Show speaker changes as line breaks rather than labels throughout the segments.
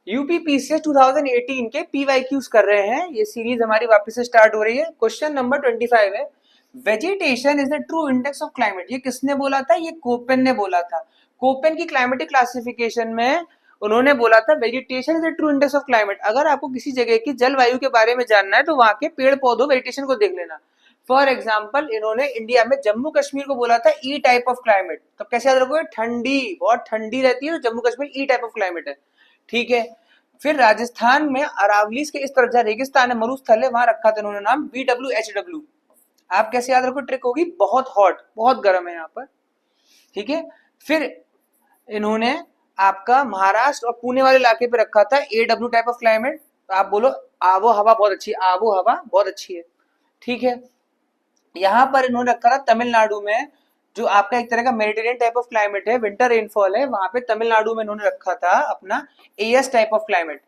UPPCS 2018 के PYQs कर रहे हैं। ये सीरीज हमारी वापस से स्टार्ट हो रही है। क्वेश्चन नंबर 25 है, vegetation is the true index of climate. ये किसने बोला था? ये कोपेन ने बोला था। कोपेन की क्लाइमेटिक क्लासिफिकेशन में उन्होंने बोला था vegetation is the true index of climate. अगर आपको किसी जगह की जलवायु के बारे में जानना है तो वहां के पेड़ पौधों वेजिटेशन को देख लेना। फॉर एग्जाम्पल, इन्होंने इंडिया में जम्मू कश्मीर को बोला था ई टाइप ऑफ क्लाइमेट। तो कैसे याद रखोगे? ठंडी, बहुत ठंडी रहती है तो जम्मू कश्मीर ई टाइप ऑफ क्लाइमेट है। ठीक है। फिर राजस्थान में अरावलीज के इस तरफ जहाँ रेगिस्तान है, मरुस्थल है, वहां रखा था उन्होंने नाम VWHW। आप कैसे याद रखो? ट्रिक होगी, बहुत हॉट, बहुत गर्म है यहाँ पर। ठीक है। फिर इन्होंने आपका महाराष्ट्र और पुणे वाले इलाके पे रखा था AW टाइप ऑफ क्लाइमेट। तो आप बोलो आबो हवा बहुत अच्छी है, आबो हवा बहुत अच्छी है। ठीक है। यहाँ पर इन्होंने रखा था तमिलनाडु में, जो आपका एक तरह का मेडिटेरियन टाइप ऑफ क्लाइमेट है, विंटर रेनफॉल है, वहां पे तमिलनाडु में इन्होंने रखा था अपना AS टाइप ऑफ क्लाइमेट।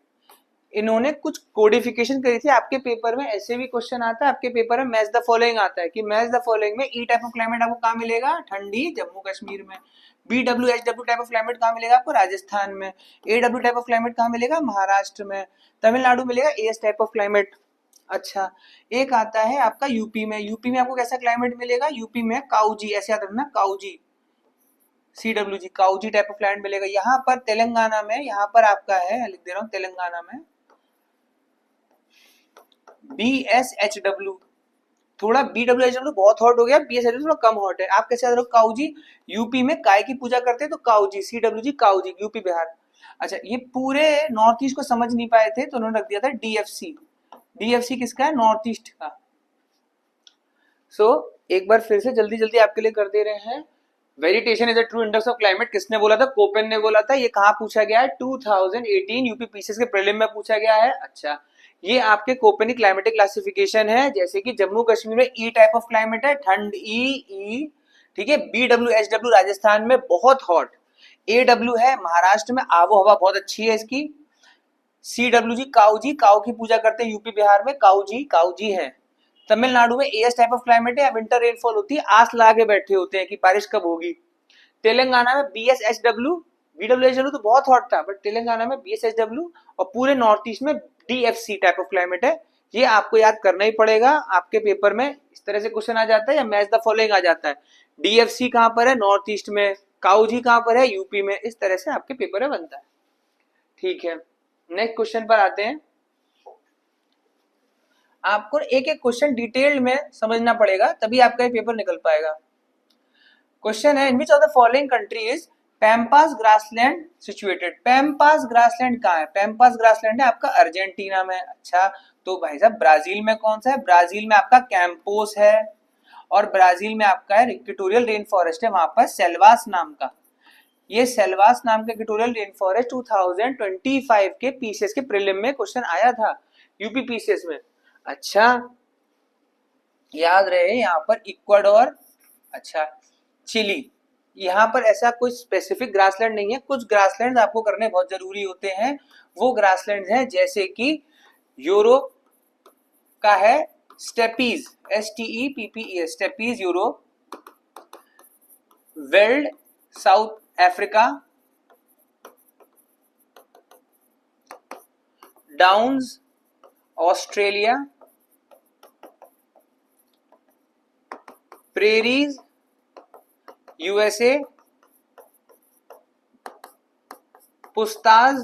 इन्होंने कुछ कोडिफिकेशन करी थी। आपके पेपर में ऐसे भी क्वेश्चन आता है, आपके पेपर में मैच द फॉलोइंग आता है कि मैच द फॉलोइंग में ई टाइप ऑफ क्लाइमेट आपको कहाँ मिलेगा? ठंडी, जम्मू कश्मीर में। BWHW टाइप ऑफ क्लाइमेट कहाँ मिलेगा आपको? राजस्थान में। AW टाइप ऑफ क्लाइमेट कहाँ मिलेगा? महाराष्ट्र में। तमिलनाडु मिलेगा AS टाइप ऑफ क्लाइमेट। अच्छा, एक आता है आपका यूपी में। यूपी में आपको कैसा क्लाइमेट मिलेगा? यूपी में काउजी, ऐसे याद रखना, काउजी, CWG, काउजी टाइप ऑफ क्लाइमेट मिलेगा। यहाँ पर तेलंगाना में, यहाँ पर आपका है, लिख दे रहा हूँ, तेलंगाना में BSHW। थोड़ा BWHW बहुत हॉट हो गया, BSHW थोड़ा कम हॉट है। आप कैसे याद रखो? काउजी, यूपी में काय की पूजा करते हैं तो काउजी, CWG, काउजी, यूपी बिहार। अच्छा, ये पूरे नॉर्थ ईस्ट को समझ नहीं पाए थे तो उन्होंने रख दिया था DFC। DFC किसका है? नॉर्थ ईस्ट का। सो एक बार फिर से जल्दी जल्दी आपके लिए कर दे रहे हैं। Vegetation is a true index of climate किसने बोला था? कोपेन ने बोला था। ये कहाँ पूछा गया है? 2018 यूपीपीसीएस के प्रीलिम में पूछा गया है। अच्छा, ये आपके कोपेन की क्लाइमेटिक क्लासिफिकेशन है। जैसे कि जम्मू कश्मीर में ई टाइप ऑफ क्लाइमेट है, ठंड, ई। ठीक है। BWHW राजस्थान में बहुत हॉट। AW है महाराष्ट्र में, आबो हवा बहुत अच्छी है इसकी। CWG, काउजी, काउ की पूजा करते हैं यूपी बिहार में, काउजी, काउजी है। तमिलनाडु में AS टाइप ऑफ क्लाइमेट है, या विंटर रेनफॉल होती है, आस लगा के बैठे होते हैं कि बारिश कब होगी। तेलंगाना में BSHW, BWHW तो बहुत हॉट था, बट तेलंगाना में BSHW, और पूरे नॉर्थ ईस्ट में DFC टाइप ऑफ क्लाइमेट है। ये आपको याद करना ही पड़ेगा। आपके पेपर में इस तरह से क्वेश्चन आ जाता है या मैच द फॉलोइंग आ जाता है। DFC कहां पर है? नॉर्थ ईस्ट में। काउजी कहां पर है? यूपी में। इस तरह से आपके पेपर में बनता है। ठीक है, नेक्स्ट क्वेश्चन पर आते हैं। आपको एक एक क्वेश्चन डिटेल में समझना पड़ेगा, तभी आपका ये पेपर निकल पाएगा। क्वेश्चन है, in which of the following country is pampas grassland situated? Pampas grassland कहाँ है? पैम्पास ग्रासलैंड है आपका अर्जेंटीना में। अच्छा, तो भाई साहब ब्राजील में कौन सा है? ब्राजील में आपका कैंपोस है, और ब्राजील में आपका है इक्वेटोरियल रेन फॉरेस्ट है, वहां पर सेल्वास नाम का। ये सेल्वास नाम का इक्वेटोरियल रेन फॉरेस्ट 2025 के पीसीएस के प्रीलिम में क्वेश्चन आया था, यूपी पीसीएस में। अच्छा, याद रहे यहाँ पर इक्वाडोर, अच्छा, चिली, यहाँ पर ऐसा कोई स्पेसिफिक ग्रासलैंड नहीं है। कुछ ग्रासलैंड आपको करने बहुत जरूरी होते हैं। वो ग्रासलैंड हैं जैसे कि यूरोप का है steppes, STEPPES, steppes Europe, veld South Africa, downs Australia, prairies USA, पुस्ताज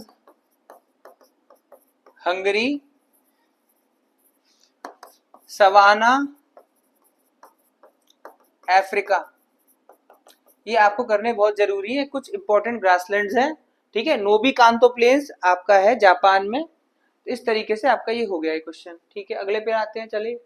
हंगरी, सवाना अफ्रीका। ये आपको करने बहुत जरूरी है। कुछ इंपॉर्टेंट ग्रासलैंड्स हैं। ठीक है। नोबी कांतो प्लेन्स आपका है जापान में। इस तरीके से आपका ये हो गया है क्वेश्चन। ठीक है, अगले पे आते हैं, चलिए।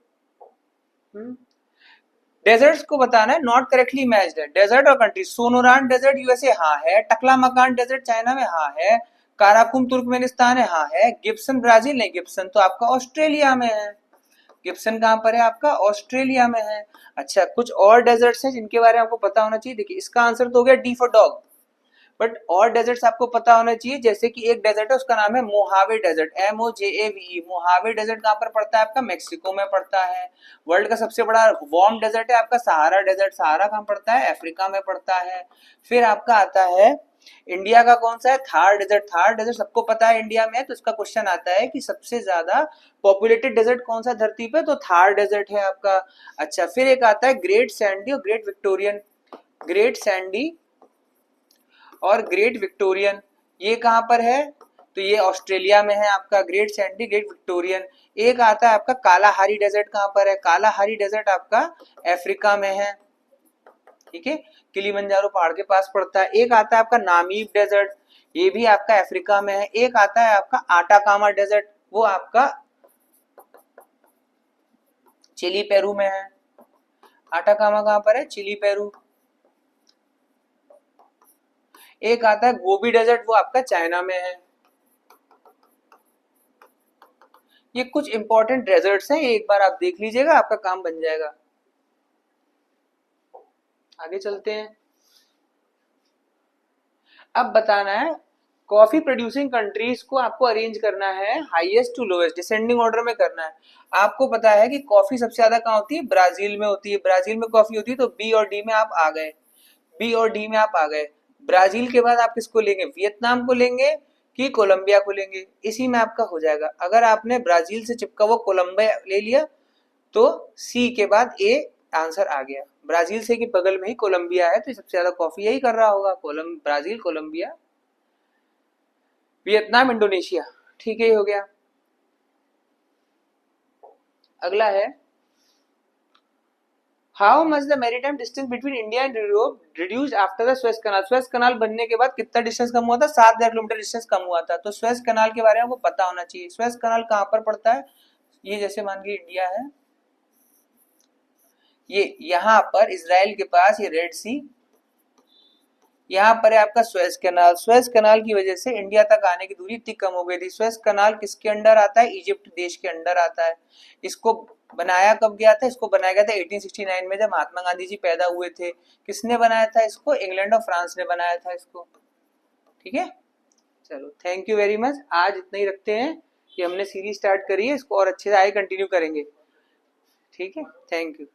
डेजर्ट्स को बताना है, नॉट करेक्टली मैच्ड है। डेजर्ट और कंट्री, सोनोरान डेजर्ट USA, हाँ है। टकलामकान डेजर्ट चाइना में, हाँ है। काराकुम तुर्कमेनिस्तान है, हाँ है। गिब्सन ब्राजील नहीं, गिब्सन तो आपका ऑस्ट्रेलिया में है। गिब्सन कहाँ पर है आपका? ऑस्ट्रेलिया में है। अच्छा, कुछ और डेजर्ट्स हैं जिनके बारे में आपको पता होना चाहिए। देखिए, इसका आंसर तो हो गया D फॉर डॉग, बट और डेजर्ट्स आपको पता होना चाहिए। जैसे कि एक डेजर्ट है, उसका नाम है Mojave desert, MOJAVE। Mojave desert कहाँ पर पड़ता है आपका? मेक्सिको में पड़ता है। वर्ल्ड का सबसे बड़ा वार्म डेजर्ट है आपका सहारा डेजर्ट, सहारा कहाँ पड़ता है? अफ्रीका में पड़ता है। फिर आपका आता है इंडिया का कौन सा है? थार डेजर्ट। थार डेजर्ट सबको पता है इंडिया में है, तो इसका क्वेश्चन आता है कि सबसे ज्यादा पॉपुलेटेड डेजर्ट कौन सा धरती पे, तो थार डेजर्ट है आपका। अच्छा, फिर एक आता है ग्रेट सैंडी और ग्रेट विक्टोरियन। ग्रेट सैंडी और ग्रेट विक्टोरियन, ये कहाँ पर है? तो ये ऑस्ट्रेलिया में है आपका, ग्रेट सैंडी ग्रेट विक्टोरियन। एक आता है आपका कालाहारी डेजर्ट, कहाँ पर है? कालाहारी डेजर्ट आपका अफ्रीका में है, ठीक है, किलिमंजारो पहाड़ के पास पड़ता है। एक आता है आपका नामीब डेजर्ट, ये भी आपका अफ्रीका में है। एक आता है आपका आटाकामा डेजर्ट, वो आपका चिली पेरू में है। आटाकामा कहाँ पर है? Chilli Peru. एक आता है गोबी डेजर्ट, वो आपका चाइना में है। ये कुछ इंपॉर्टेंट डेजर्ट्स हैं, एक बार आप देख लीजिएगा, आपका काम बन जाएगा। आगे चलते हैं। अब बताना है कॉफी प्रोड्यूसिंग कंट्रीज को आपको अरेंज करना है highest to lowest, descending order में करना है। आपको पता है कि कॉफी सबसे ज्यादा कहाँ होती है? ब्राजील में होती है। ब्राजील में कॉफी होती है, तो बी और डी में आप आ गए। बी और डी में आप आ गए। ब्राजील के बाद आप किसको लेंगे? वियतनाम को लेंगे कि कोलंबिया को लेंगे? इसी में आपका हो जाएगा। अगर आपने ब्राजील से चिपका हुआ कोलंबिया ले लिया तो सी के बाद ए आंसर आ गया। ब्राजील से के बगल में ही कोलंबिया है, तो सबसे ज्यादा कॉफी यही कर रहा होगा। ब्राजील, कोलंबिया, वियतनाम, इंडोनेशिया, ठीक है, हो गया। अगला है how much the maritime distance between India and Europe reduced after the Suez canal. Suez canal बनने के बाद कितना डिस्टेंस कम हुआ था? 7,000 किलोमीटर डिस्टेंस कम हुआ था। तो स्वेज कनाल के बारे में आपको पता होना चाहिए। स्वेज कनाल कहाँ पर पड़ता है? ये जैसे मान के इंडिया है, ये यहाँ पर इजराइल के पास ये रेड सी, यहाँ पर है आपका स्वेज कनाल। स्वेज कनाल की वजह से इंडिया तक आने की दूरी इतनी कम हो गई थी। स्वेज कनाल किसके अंडर आता है? इजिप्ट देश के अंडर आता है। इसको बनाया कब गया था? इसको बनाया गया था 1869 में, जब महात्मा गांधी जी पैदा हुए थे। किसने बनाया था इसको? इंग्लैंड और फ्रांस ने बनाया था इसको, ठीक है। चलो, थैंक यू वेरी मच। आज इतना ही रखते हैं कि हमने सीरीज स्टार्ट करी है, इसको और अच्छे से आगे कंटिन्यू करेंगे, ठीक है। Thank you.